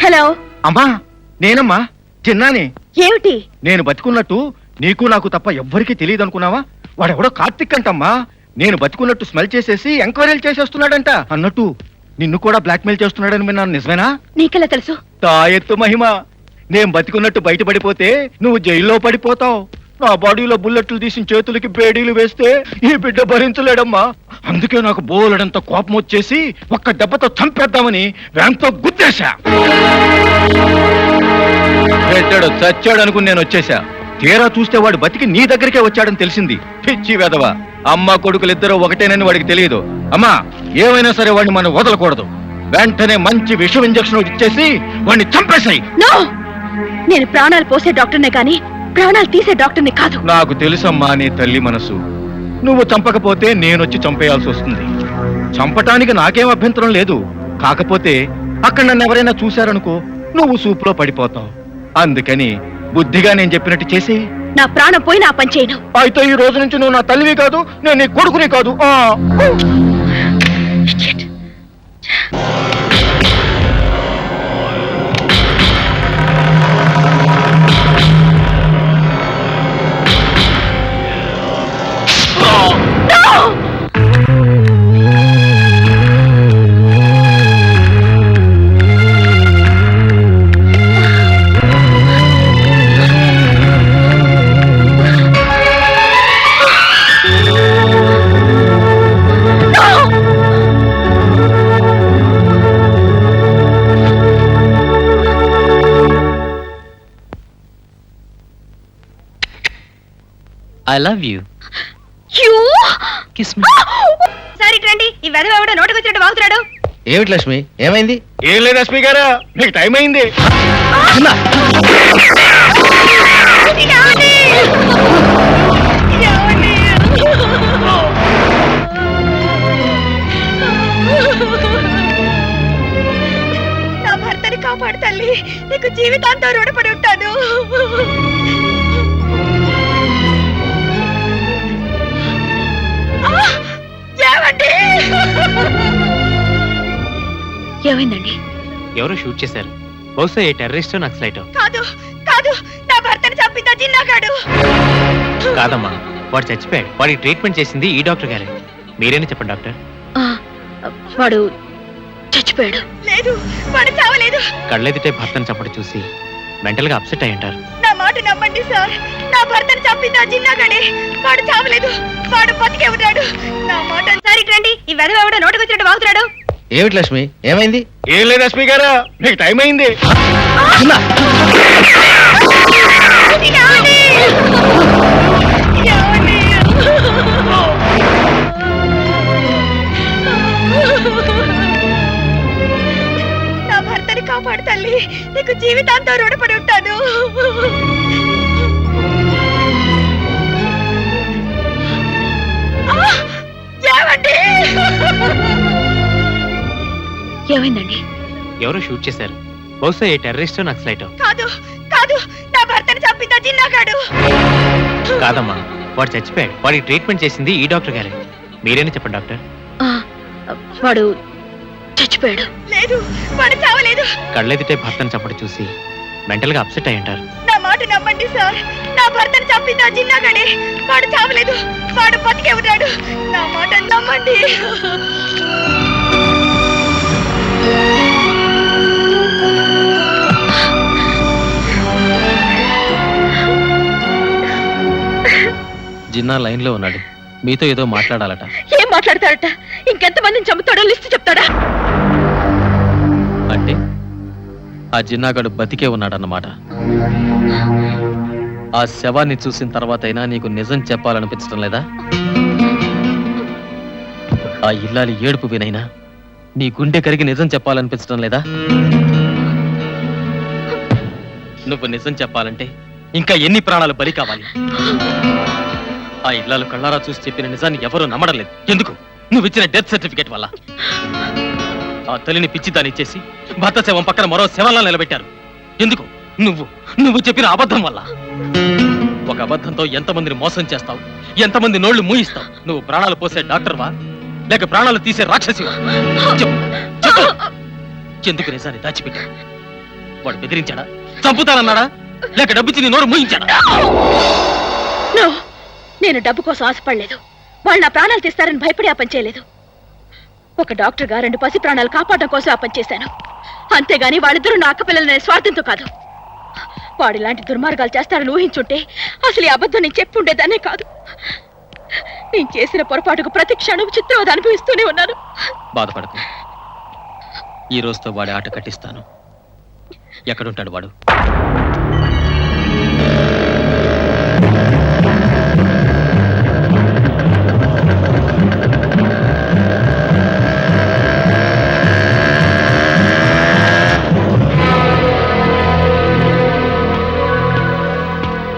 Hello అమ్మా, నేనమ్మా, చిన్నాని. ఏమిటి? నేను బతికున్నట్టు నీకు నాకు తప్ప ఎవ్వరికీ తెలియదు అనుకున్నావా? వాడెవడో కార్తిక్ అంటమ్మా. నేను బతికున్నట్టు స్మెల్ చేసేసి ఎంక్వైరీలు చేసేస్తున్నాడంట. అన్నట్టు నిన్ను కూడా బ్లాక్మెయిల్ చేస్తున్నాడని విన్నాను, నిజమేనా? నీకెలా తెలుసు? తా ఎత్తు మహిమ. నేను బతికున్నట్టు బయటపడిపోతే నువ్వు జైల్లో పడిపోతావు. నా బాడీలో బుల్లెట్లు తీసిన చేతులకి బేడీలు వేస్తే ఈ బిడ్డ భరించలేడమ్మా. అందుకే నాకు బోలెడంత కోపం వచ్చేసి ఒక్క దెబ్బతో చంపేద్దామని వ్యాంతో గుద్దేశా. పెట్టాడు చచ్చాడు అనుకుని నేను వచ్చేసా. తీరా చూస్తే వాడు బతికి నీ దగ్గరికే వచ్చాడని తెలిసింది. పిచ్చి వెధవ. అమ్మ కొడుకులిద్దరూ ఒకటేనని వాడికి తెలియదు. అమ్మా, ఏమైనా సరే వాడిని మనం వదలకూడదు. వెంటనే మంచి విషం ఇంజక్షన్ ఇచ్చేసి వాడిని చంపేశాయి. నేను ప్రాణాలు పోసే డాక్టర్నే కానీ ప్రాణాలు తీసే డాక్టర్ని కాదు. నాకు తెలుసమ్మా నీ తల్లి మనసు. నువ్వు చంపకపోతే నేనొచ్చి చంపేయాల్సి వస్తుంది. చంపటానికి నాకేం అభ్యంతరం లేదు. కాకపోతే అక్కడ నన్ను ఎవరైనా చూశారనుకో, నువ్వు సూపులో పడిపోతావు. అందుకని బుద్ధిగా నేను చెప్పినట్టు చేసి. నా ప్రాణం పోయి నా పని చేయను. అయితే ఈ రోజు నుంచి నువ్వు నా తల్లివి కాదు, నేను నీ కొడుకుని కాదు. I love you. You? Kiss me. సరే రండి, ఈ వెధవ ఎవడో నోటికొచ్చినట్టు వాగుతున్నాడు. ఏమిటి లక్ష్మి, ఏమైంది? ఏం లేదు లక్ష్మి గారు, నీకు టైం అయింది. నా భర్తని కాపాడు తల్లి, నీకు జీవితాంతం రుణపడి ఉంటాను. ఏమైందండి? ఎవరో షూట్ చేశారు. బహుశా ఏ టెర్రరిస్టో నక్సలైటో. కాదు కాదు, నా భర్తని చంపిందా జిన్నాగాడు. కాదమ్మా, వాడు చచ్చిపోయాడు. వాడికి ట్రీట్మెంట్ చేసింది ఈ డాక్టర్ గారే. మీరేనా చెప్పండి డాక్టర్. వాడు చచ్చిపోయాడు. లేదు, వాడు చావలేదు. కళ్ళెదిటే భర్తను చంపడం చూసి మెంటల్ గా అప్సెట్ అయి ఉంటారు. నా మాట నమ్మండి సార్, నా భర్తను చంపిందా జిన్నాగాడే. వాడు చావలేదు, వాడు బతికే ఉన్నాడు. నా మాట సరే రండి, ఈ వెధవ ఎవడో నోటికొచ్చినట్టు వాగుతున్నాడు. ఏమిటి లక్ష్మి, ఏమైంది? ఏం లేదు లక్ష్మి గారు, నీకు టైం అయింది. నా భర్తని కాపాడు తల్లి, నీకు జీవితాంతం రుణపడి ఉంటాను. ఏమైందండి? ఎవరో షూట్ చేశారు. బహుశా ఏ టెర్రరిస్టో నక్సలైటో. కాదు కాదు, నా భర్తని చంపిందా జిన్నాగాడు. కాదమ్మా, వాడు చచ్చిపోయాడు. వాడికి ట్రీట్మెంట్ చేసింది ఈ డాక్టర్ గారే. మీరేనా చెప్పండి డాక్టర్. వాడు చచ్చిపోయాడు. లేదు, వాడు చావలేదు. కళ్ళెదిటే భర్తను చంపడం చూసి మెంటల్ గా అప్సెట్ అయి ఉంటారు. నా మాట నమ్మండి సార్, నా భర్తని చంపిందా జిన్నాగాడే. వాడు చావలేదు, వాడు బతికే ఉన్నాడు. నా మాట నమ్మండి. జిన్నా లైన్ లో ఉన్నాడు. మీతో ఏదో మాట్లాడాలట. ఏం మాట్లాడతాడట? ఇంకెంత మందిని చంపుతాడో లిస్ట్ చెప్తాడా? అంటే ఆ జిన్నాగాడు బతికే ఉన్నాడన్నమాట. ఆ శవాన్ని చూసిన తర్వాత అయినా నీకు నిజం చెప్పాలనిపించడం లేదా? ఆ ఇల్లాలి ఏడుపు వినైనా నీ గుండె కరిగి నిజం చెప్పాలనిపించడం లేదా? నువ్వు నిజం చెప్పాలంటే ఇంకా ఎన్ని ప్రాణాలు బలి కావాలి? ఆ ఇల్లాలు కళ్ళారా చూసి చెప్పిన నిజాన్ని ఎవరూ నమ్మడం లేదు. ఎందుకు? నువ్వు ఇచ్చిన డెత్ సర్టిఫికేట్ వల్ల. ఆ తల్లిని పిచ్చి దాన్ని ఇచ్చేసి భర్త శవం పక్కన మరో శవంలా నిలబెట్టారు. ఎందుకు? నువ్వు చెప్పిన అబద్ధం వల్ల. ఒక అబద్ధంతో ఎంతమందిని మోసం చేస్తావు, ఎంతమంది నోళ్లు మూయిస్తావు. నువ్వు ప్రాణాలు పోసే డాక్టర్వా లేక ప్రాణాలు తీసే రాక్షసివా? చెప్పు, ఎందుకు నిజాన్ని దాచిపెట్టావు? వాడు బెదిరించాడా, చంపుతానన్నాడా, లేక డబ్బిచ్చి నీ నోరు మూయించాడా? నో, నేను డబ్బు కోసం ఆశపడలేదు. వాళ్ళు నా ప్రాణాలు తీస్తారని భయపడి ఆ పని చేయలేదు. ఒక డాక్టర్గా 2 పసి ప్రాణాలు కాపాడడం కోసం ఆ పని చేశాను. అంతేగాని వాళ్ళిద్దరూ నా అక్క పిల్లలనే స్వార్థంతో కాదు. వాడు ఇలాంటి దుర్మార్గాలు చేస్తారని ఊహించుంటే అసలు ఈ అబద్ధం నేను చెప్పి ఉండేదాన్నే కాదు. నేను చేసిన పొరపాటుకు ప్రతి క్షణం చిత్రవద అనుభవిస్తూనే ఉన్నాను. బాధపడకు, ఈ రోజుతో వాడి ఆట కట్టిస్తాను. ఎక్కడుంటాడు వాడు?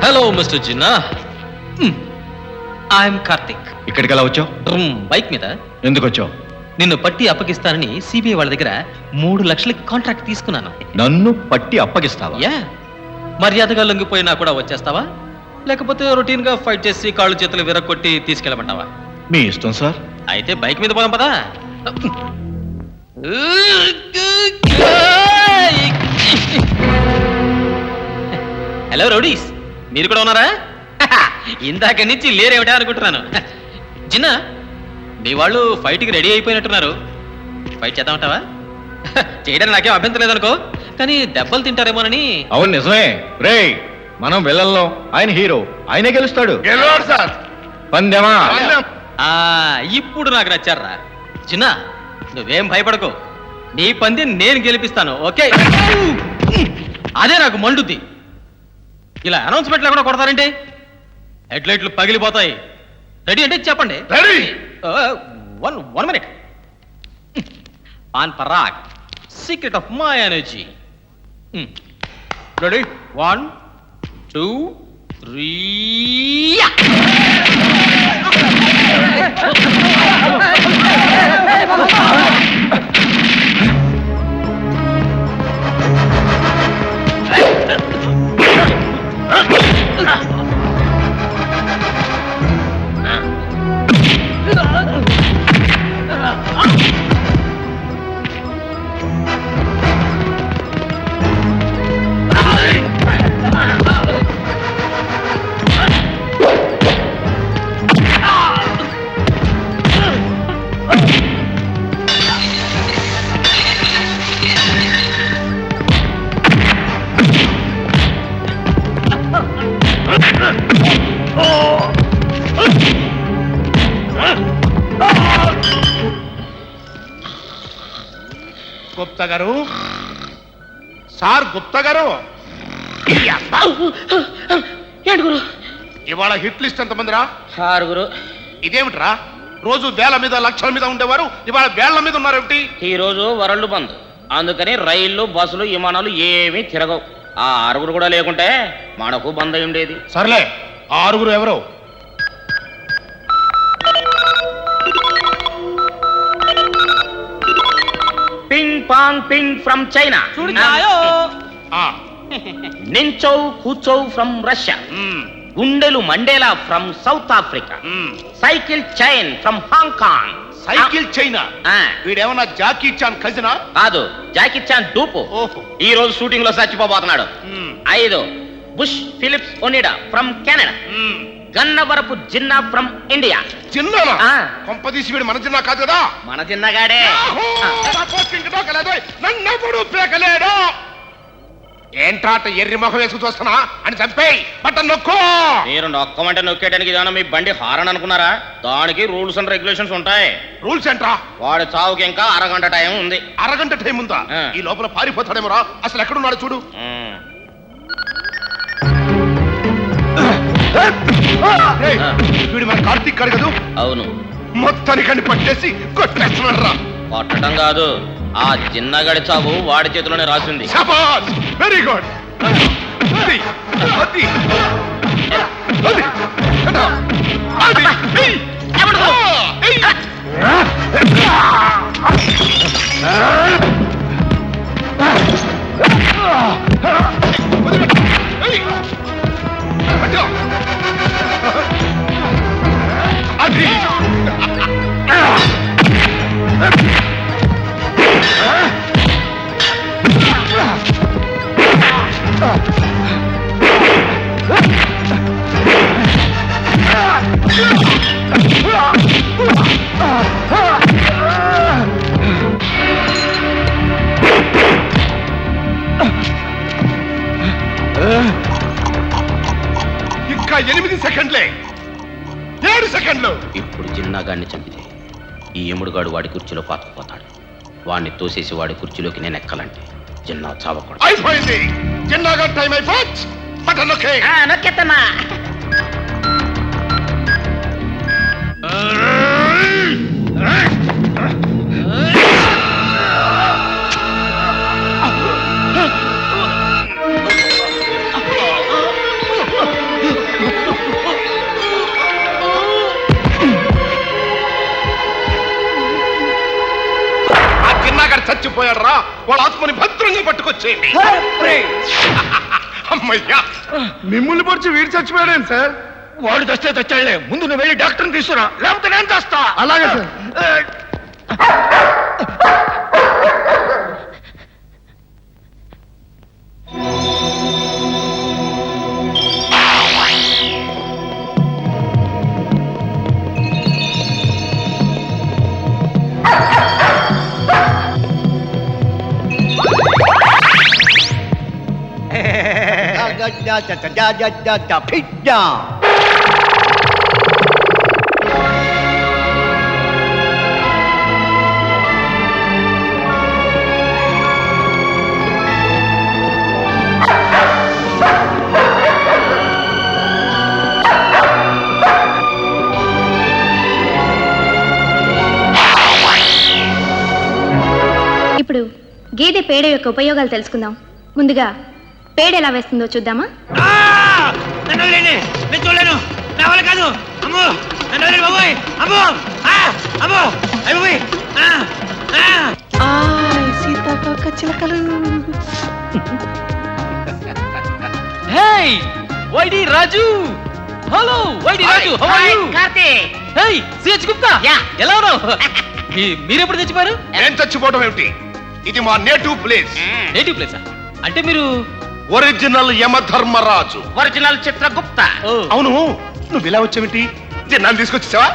Hello mister Jinnah, I'm Karthik. ఇక్కడికి ఎలా వచ్చావు? బైక్ మీద. ఎందుకు వచ్చావు? నిన్ను పట్టి అప్పగిస్తానని సిబిఐ వాళ్ళ దగ్గర 3 లక్షలకి కాంట్రాక్ట్ తీసుకున్నాను. నన్ను పట్టి అప్పగిస్తావా? యా, మర్యాదగా లొంగిపోయినా కూడా వచ్చేస్తావా, లేకపోతే రొటీన్ గా ఫైట్ చేసి కాళ్ళు చేతులు విరగొట్టి తీసుకెళ్ళమంటావా? మీ ఇష్టం సార్. అయితే బైక్ మీద పోదాం పదా. హలో రౌడీస్, మీరు కూడా ఉన్నారా? ఇందాక నుంచి లేరేమిటా అనుకుంటున్నాను. చిన్న, మీ వాళ్ళు ఫైట్కి రెడీ అయిపోయినట్టున్నారు. ఫైట్ చేద్దామంటావా? చేయడానికి నాకేం అభ్యంతరం లేదనుకో, కానీ దెబ్బలు తింటారేమోనని. అవును నిజమే. రేయ్, మనం వెళ్ళల్లో ఆయన హీరో, ఆయనే గెలుస్తాడు. పందెమా? ఇప్పుడు నాకు నచ్చారా. చిన్న, నువ్వేం భయపడకు, నీ పందెం నేను గెలిపిస్తాను. ఓకే? అదే నాకు మండుద్ది. ఇలా అనౌన్స్మెంట్ కూడా కొడతారంటే హెడ్లైట్లు పగిలిపోతాయి. రెడీ అంటే చెప్పండి. One minute. On Parag, secret of my energy. Ready? 1 2 3. Gupta గారు, సార్ గుప్తా గారు, ఏడుగురు. ఇవాళ హిట్ లిస్ట్ ఎంతమందిరా? 6. ఇదేమిట్రా, రోజు వేల మీద లక్షల మీద ఉండేవారు ఇవాళ వేళ్ల మీద ఉన్నారేమిటి? ఈ రోజు వరల్డ్ బంద్, అందుకని రైళ్లు బస్సులు విమానాలు ఏమీ తిరగవు. ఆ 6 కూడా లేకుంటే మనకు బంద్ అయి ఉండేది. సర్లే, ఆ 6 ఎవరు? Ping Pong Ping from China, ఆ, నించౌ కూచౌ ఫ్రమ్ రష్యా, గుండెలు Mandela from South Africa, cycle chain from Hong. Cycle China. వీడేమన్నా జాకీ చాన్ ఖజనా? కాదు, జాకీ చాన్ డూపు. ఓహో. ఈ రోజు షూటింగ్ లో చచ్చిపోబోతున్నాడు. 5. Bush Philips Onida from Canada, Gannavarapu Jinnah from India. చిన్ననా? ఆ. కొంపదీసి వీడు మన చిన్న కాదు కదా? మన చిన్నగాడే. నన్నెప్పుడు పేకలేడు. ఏంట్రాట ఎర్రి మొహం వేసుకు చూస్తున్నా అని చంపేయి, బట్టన్ నొక్కు. మీరు నొక్కమంటే నొక్కేయడానికి ఏదైనా మీ బండి హారన్ అనుకున్నారా? దానికి రూల్స్ అండ్ రెగ్యులేషన్స్ ఉంటాయి. రూల్స్ ఏంట్రా? వాడి చావుకి ఇంకా అరగంట టైం ఉంది. అరగంట టైం ఉందా? ఆ. ఈ లోపల పారిపోతాడేమోరా. అసలు ఎక్కడున్నాడు చూడు. ఏయ్, వీడు మన కార్తీక్ కాడు కదూ? అవును. మొత్తానికని పట్టేసి కొట్టేస్తున్నాడు రా. కొట్టడం కాదు, ఆ చిన్నగడి చావు వాడి చేతిలోనే రాసింది. శబాష్, వెరీ గుడ్. అది అది అది అది ఏయ్, ఏయ్. ఏయ్. పట్టు. అది సెకండ్లే 7 సెకండ్లు. ఇప్పుడు జిన్నాగాడిని చంపితే ఈ యముడుగాడు వాడి కుర్చీలో పాతుకుపోతాడు. వాడిని తోసేసి వాడి కుర్చీలోకి నేను ఎక్కాలంటే జిన్నా చావకూడదు. అయిపోయింది. చిన్నగా టైం అయిపోయింది. బటన్ నొక్కే. నొక్కెత్తన్నా. చచ్చిపోయాడు రా. వాళ్ళ ఆత్మని భద్రంగా పట్టుకొచ్చేయండి. అమ్మయ్యా, మిమ్మల్ని పొడిచి వీడు చచ్చిపోయాడేం సార్? వాడు తెస్తే తెచ్చాడులే. ముందు నువ్వు వెళ్ళి డాక్టర్ని తీసుకురా, లేకపోతే నేను తెస్తా. అలాగే సార్. ఇప్పుడు గేదె పేడ యొక్క ఉపయోగాలు తెలుసుకుందాం. ముందుగా పేడ ఎలా వేస్తుందో చూద్దామా? సీతాకోక చిలకలు. Hey Y D Raju. Hello Y D Raju, how are you? Karthik. Hey C H Gupta. Yeah. ఎలా ఉన్నావు? మీరెప్పుడు తెచ్చిపోయారు? నేను చచ్చిపోవడం ఏమిటి? ఇది మా నేటివ్ ప్లేస్. నేటివ్ ప్లేసా? అంటే మీరు ఒరిజినల్ యమధర్మరాజు. ఒరిజినల్ చిత్రగుప్త. అవును, నువ్వు ఇలా వచ్చావేంటి? నన్ను తీసుకొచ్చేసావా?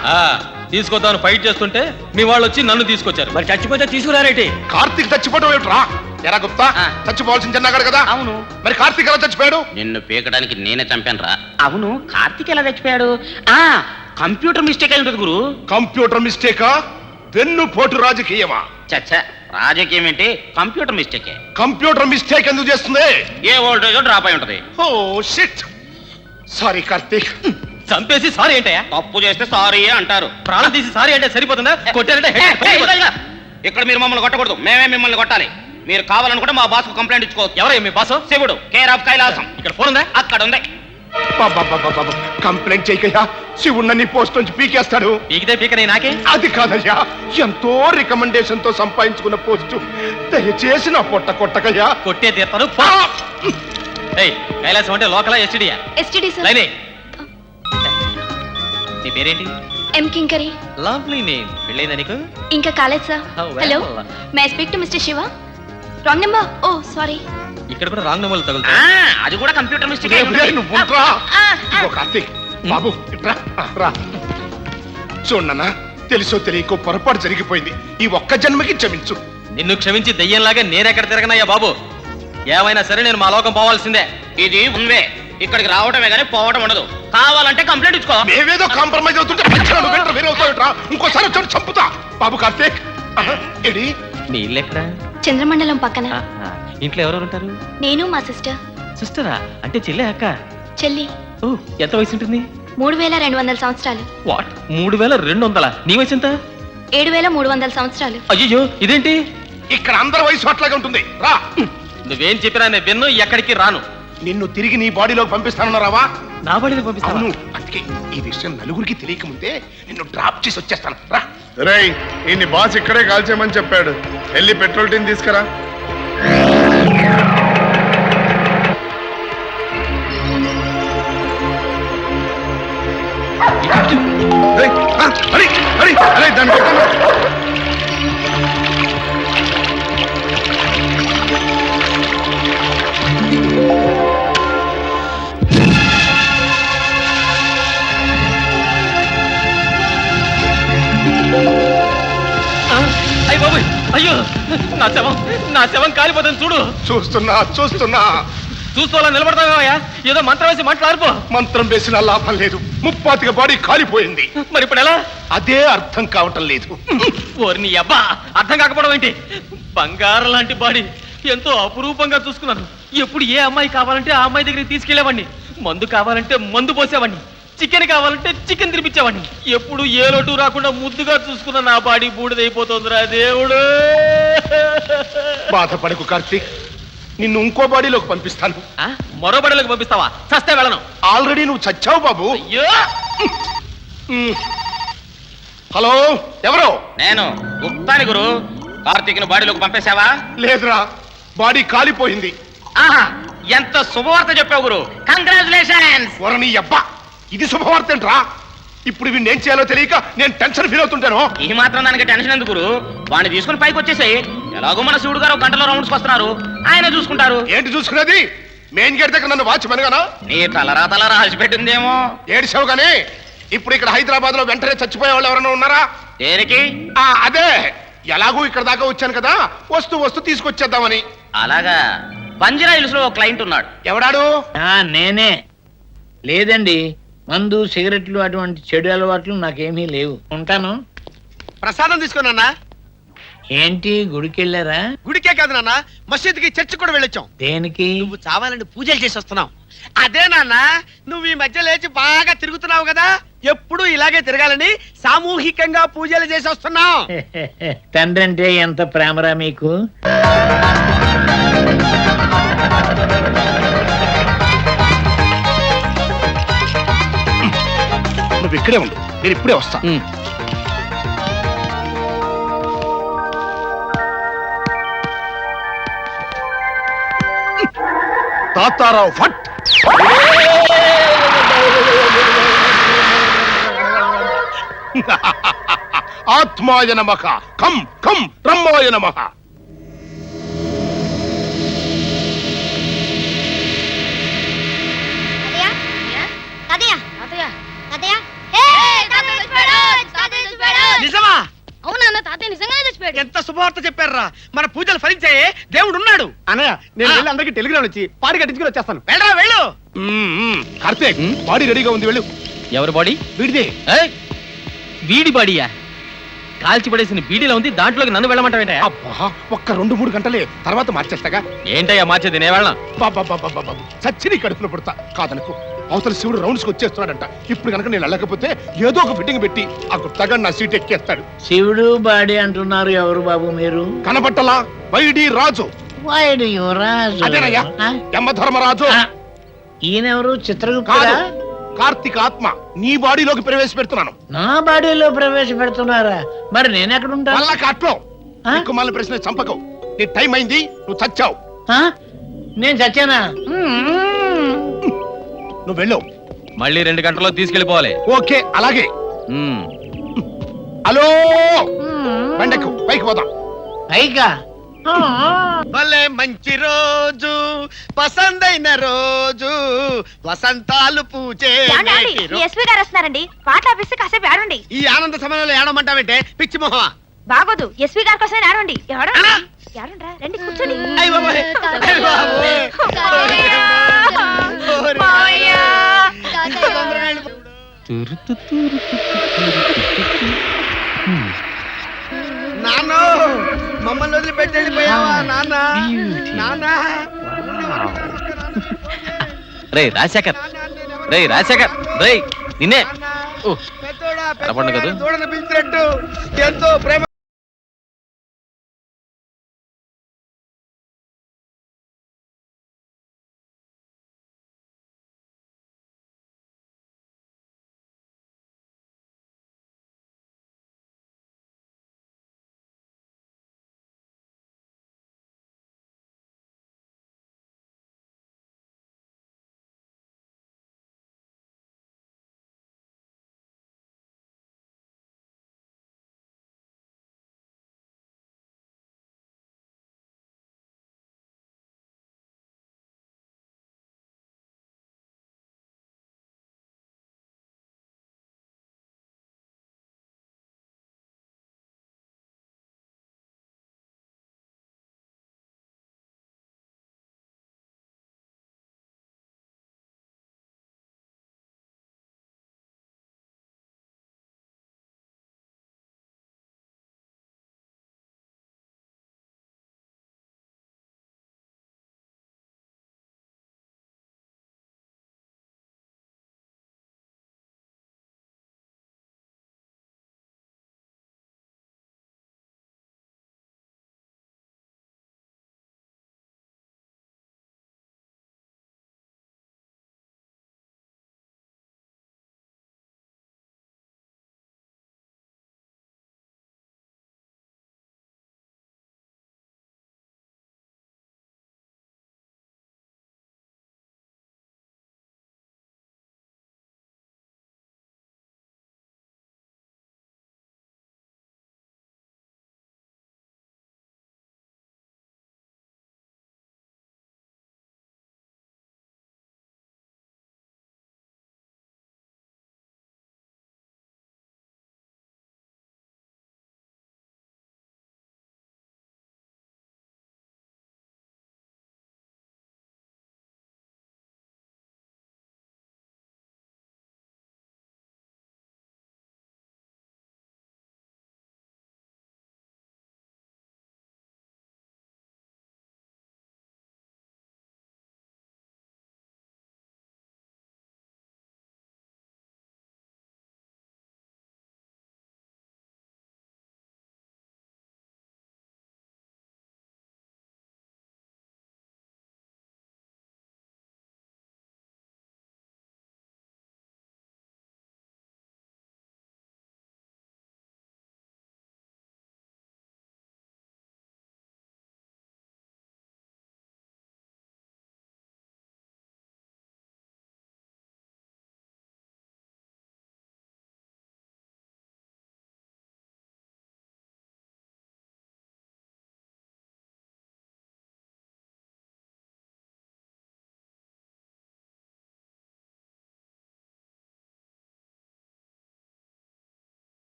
తీసుకొద్దామని ఫైట్ చేస్తుంటే మీ వాళ్ళు వచ్చి నన్ను తీసుకొచ్చారు. మరి చచ్చిపోతే తీసుకురారేటి? కార్తీక్ చచ్చిపోవడం ఏమిట్రా? ఎరా గుప్తా, చచ్చిపోవాల్సిన చిన్నగాడు కదా. అవును. మరి కార్తీక్ ఎలా చచ్చిపోయాడు? నిన్ను పీకడానికి నేనే చంపాను రా. అవును, కార్తీక్ ఎలా చచ్చిపోయాడు? కంప్యూటర్ మిస్టేక్ అయి ఉంటుంది గురు. కంప్యూటర్ మిస్టేకా? వెన్నుపోటు రాజకీయమా? చచ్చా, రాజకీయం ఏంటి, కంప్యూటర్ మిస్టేకే. కంప్యూటర్ మిస్టేక్ ఎందుకు చేస్తుంది? ఏ వోల్టేజ్ డ్రాప్ అయి ఉంటది. Oh shit, sorry Karthik. చంపేసి సారీ ఏంటయ్యా? తప్పు చేస్తే సారీ అంటారు. ప్రాణం తీసి సారీ అంటే సరిపోతుందా? కొట్టారంటే ఇక్కడ మీరు మమ్మల్ని కొట్టకూడదు, మేమే మిమ్మల్ని కొట్టాలి. మీరు కావాలనుకుంటే మా బాస్ కు కంప్లైంట్ ఇచ్చుకోవచ్చు. ఎవరయ్యా మీ బాసు? శివుడు, కేర్ ఆఫ్ కైలాసం. ఇక్కడ ఫోన్ ఉందా? అక్కడ ఉంది. కంప్లైంట్ చేయకయ్యా, శివుణ్ణి నీ పోస్ట్ నుంచి పీకేస్తాడు. పీకితే పీకనే నాకే. అది కాదయ్యా, ఎంతో రికమెండేషన్ తో సంపాదించుకున్న పోస్టు. దయచేసి నా పొట్ట కొట్టకయ్యా. కొట్టే తీర్తాను. కైలాసం అంటే లోకలా ఎస్టీడీయా? STD sir. లైనే. నీ పేరేంటి? ఎం కింకరి. Lovely name. పెళ్ళైందా నీకు? ఇంకా కాలేదు sir. Oh, well. Hello, may I speak to Mister Shiva? Wrong number. Oh sorry. ఇక్కడ కూడా రాంగ్ నెంబర్లు తగులుతాయి. అది కూడా కంప్యూటర్ మిస్టేక్. కార్తీక్ బాబు ఇట్రా, రా. చూడన్నా, తెలుసో తెలియకో పొరపాటు జరిగిపోయింది. ఈ ఒక్క జన్మకి క్షమించు. నిన్ను క్షమించి దయ్యంలాగా నేనెక్కడ తిరగనయ్యా బాబు. ఏమైనా సరే నేను మా లోకం పోవాల్సిందే. ఇది ఉన్వే. ఇక్కడికి రావటమే కానీ పోవటం ఉండదు. కావాలంటే కంప్లైంట్ ఇచ్చుకో. మేమేదో కాంప్రమైజ్ అవుతుంటే పచ్చళ్ళు వెంట వేరే అవుతావుట్రా. ఇంకోసారి వచ్చాడు చంపుతా. బాబు కార్తీక్, ఎడి మీ ఇల్లు ఎక్కడ? చంద్రమండలం పక్కన. ఇంట్లో ఎవరెవరు ఉంటారు? నేను మా సిస్టర్. సిస్టరా? అంటే చెల్లె అక్క? చెల్లి. ఓ, ఎంత వయసు ఉంటుంది? 3200 సంవత్సరాలు. వాట్, 3200? నీ వయసు ఎంత? 7300 సంవత్సరాలు. అయ్యో, ఇదేంటి? ఇక్కడ అందరి వయసు అట్లాగే ఉంటుంది. రా. నువ్వేం చెప్పినా నేను విన్ను, ఎక్కడికి రాను. నిన్ను తిరిగి నీ బాడీలోకి పంపిస్తానన్నారావా? నా బడిని పంపిస్తాను. అవును, అందుకే ఈ విషయం నలుగురికి తెలియకముందే నిన్ను డ్రాప్ చేసి వచ్చేస్తాను. రా. రేయ్, ఈ బాస్ ఇక్కడే కాల్చేయమని చెప్పాడు. వెళ్ళి పెట్రోల్ టీన్ తీసుకురా. దాన్ని కొట్టను. అయ్య బాబు, అయ్యో, నా శవం కాలిపోతుంది చూడు. చూస్తున్నా చూస్తూ నిలబడతావా? ఏదో మంత్రం వేసి మాట్లాడుకో. మంత్రం వేసిన లాభం లేదు. ముప్పాతిక బాడీ కాలిపోయింది. మరి ఇప్పుడు ఎలా? అదే అర్థం కావటం లేదు. ఓర్ని అబ్బా, అర్థం కాకపోవడం ఏంటి? బంగారం లాంటి బాడీ ఎంతో అపురూపంగా చూసుకున్నాను. ఎప్పుడు ఏ అమ్మాయి కావాలంటే ఆ అమ్మాయి దగ్గరికి తీసుకెళ్లేవాడిని, మందు కావాలంటే మందు పోసేవాడిని, చికెన్ కావాలంటే చికెన్ తినిపించేవాడిని. ఎప్పుడు ఏ లోటు రాకుండా ముద్దుగా చూసుకున్న నా బాడీ బూడిదైపోతుందిరా దేవుడు. బాధపడకు కార్తీక్, నిన్ను ఇంకో బాడీలోకి పంపిస్తాను. ఆ? మరో బడిలోకి పంపిస్తావా? చస్తే వెళ్ళను. ఆల్రెడీ నువ్వు చచ్చావు బాబు. అయ్యో, హలో, ఎవరు? నేను గుప్తాని గురు. కార్తీక్ ను బాడీలోకి పంపేశావా? లేదురా, బాడీ కాలిపోయింది. ఆహా, ఎంత శుభవార్త చెప్పావు గురు. కంగ్రాచులేషన్స్. వరణి అబ్బా, ఇది శుభవార్త ఏంట్రా? ఇప్పుడు వీడిని ఏం చేయాలో తెలియక నేను టెన్షన్ ఫీల్ అవుతుంటాను. ఈ మాత్రం దానికి టెన్షన్ ఎందుకు గురు? వాడిని తీసుకుని పైకి వచ్చేసాయి. ఎలాగో మన శివుడు గారు ఒక గంటలో రౌండ్స్ వస్తున్నారు, ఆయన చూసుకుంటారు. ఏంటి చూసుకునేది? మెయిన్ గేట్ దగ్గర నన్ను వాచ్మెన్ గానా? నీ తలరా రాసి పెట్టిందేమో. ఏడిసావు గానీ ఇప్పుడు ఇక్కడ హైదరాబాద్ లో వెంటనే చచ్చిపోయే వాళ్ళు ఎవరైనా ఉన్నారా? దేనికి? అదే, ఎలాగూ ఇక్కడ దాకా వచ్చాను కదా, వస్తూ తీసుకొచ్చేద్దామని. అలాగా. బంజరా హిల్స్ లో ఒక క్లయింట్ ఉన్నాడు. ఎవడాడు? నేనే. లేదండి, మందు సిగరెట్లు అటువంటి చెడు అలవాట్లు నాకేమీ లేవు. ఉంటాను. ప్రసాదం తీసుకున్నా. ఏంటి, గుడికెళ్ళారా? గుడికే కాదు నాన్న, మసీదుకి చర్చి కూడా వెళ్ళొచ్చాం. దేనికి? నువ్వు చావాలని పూజలు చేసి వస్తున్నావు. అదే నాన్న, నువ్వు ఈ మధ్య లేచి బాగా తిరుగుతున్నావు కదా, ఎప్పుడు ఇలాగే తిరగాలని సామూహికంగా పూజలు చేసి వస్తున్నావు. తండ్రి అంటే ఎంత ప్రేమరా మీకు? నువ్వు ఇక్కడే ఉండు, నేను ఇప్పుడే వస్తా. తాతారావు ఫట్. ఆత్మాయ నమః, కం కం బ్రహ్మాయ నమః. నిజమా? అవునా తాతయ్య నిజంగానే చచ్చిపోయాడు. ఎంత శుభవార్త చెప్పారా? మన పూజలు ఫలించాయే, దేవుడు ఉన్నాడు. అన్నయ్య, నేను వెళ్ళి అందరికి టెలిగ్రామ్ వచ్చి పాడి కట్టించుకుని వచ్చేస్తాను. వెళ్ళరా వెళ్ళు. కార్తీక్, బాడీ రెడీగా ఉంది, వెళ్ళు. ఎవరి బాడీ? వీడిదే. ఏయ్, వీడి బాడీయా? కాల్చి పడేసిన బీడీలో ఉంది, దాంట్లోకి నన్ను వెళ్ళమంటావేంటా? అబ్బా, ఒక్క 2-3 గంటలే, తర్వాత మార్చేస్తాగా. ఏంటయ్యా మార్చేది? నేను వెళ్ళను. బాబా, చచ్చి కడుపున పుడతా కాదనుకో. అవతల శివుడు రౌండ్స్ కి వచ్చేస్తున్నాడంట. ఇప్పుడు కనుక నేను వెళ్ళకపోతే ఏదో ఒక ఫిట్టింగ్ పెట్టి ఆ గుర్తగా నా సీట్ ఎక్కేస్తాడు. శివుడు బాడీ అంటున్నారు, ఎవరు బాబు మీరు? కనబట్టలా, వైడి రాజు. వాయుడు యువరాజు. అదేనయ్యా, యమధర్మరాజు. ఈయనెవరు? కాదు, చిత్రగుప్తుడా? కార్తీక ఆత్మ. నీ బాడీలోకి ప్రవేశపెడుతున్నాను. నా బాడీలో ప్రవేశపెడుతున్నారా? మరి నేను ఎక్కడుంటా? మళ్ళా కాట్లో కుమాల ప్రశ్న చంపకవు. నీ టైం అయింది, నువ్వు చచ్చావు. నేను చచ్చానా? నువ్వు వెళ్ళు. మళ్ళీ 2 గంటల్లో తీసుకెళ్లిపోవాలి. ఓకే, అలాగే. హలో, బండెక్కు, పైకి పోదాం. పైగా భలే మంచి రోజు, పసందైన రోజు, వసంతాలు పూచే ఎస్పీ గారు వస్తున్నారండి, పాటలు ఆపిస్తే కాసేపు ఆడండి. ఈ ఆనంద సమయంలో ఏడమంటావంటే పిచ్చి మొహమా? బాగోదు, ఎస్పీ గారి కోసం ఆడండి. ఎవరండ్రా, రండి కూర్చోండి. అయ్ బాబోయ్, అయ్ బాబోయ్. నాన్న, మమ్మల్ని వదిలిపెట్టి వెళ్ళిపోయావా నాన్న? నాన్న, రే రాజశేఖర్, రే రాజశేఖర్, రే నిన్నే. పెద్దోడా, కనపడను కదా? దూడను పిలిచినట్టు ఎంతో ప్రేమ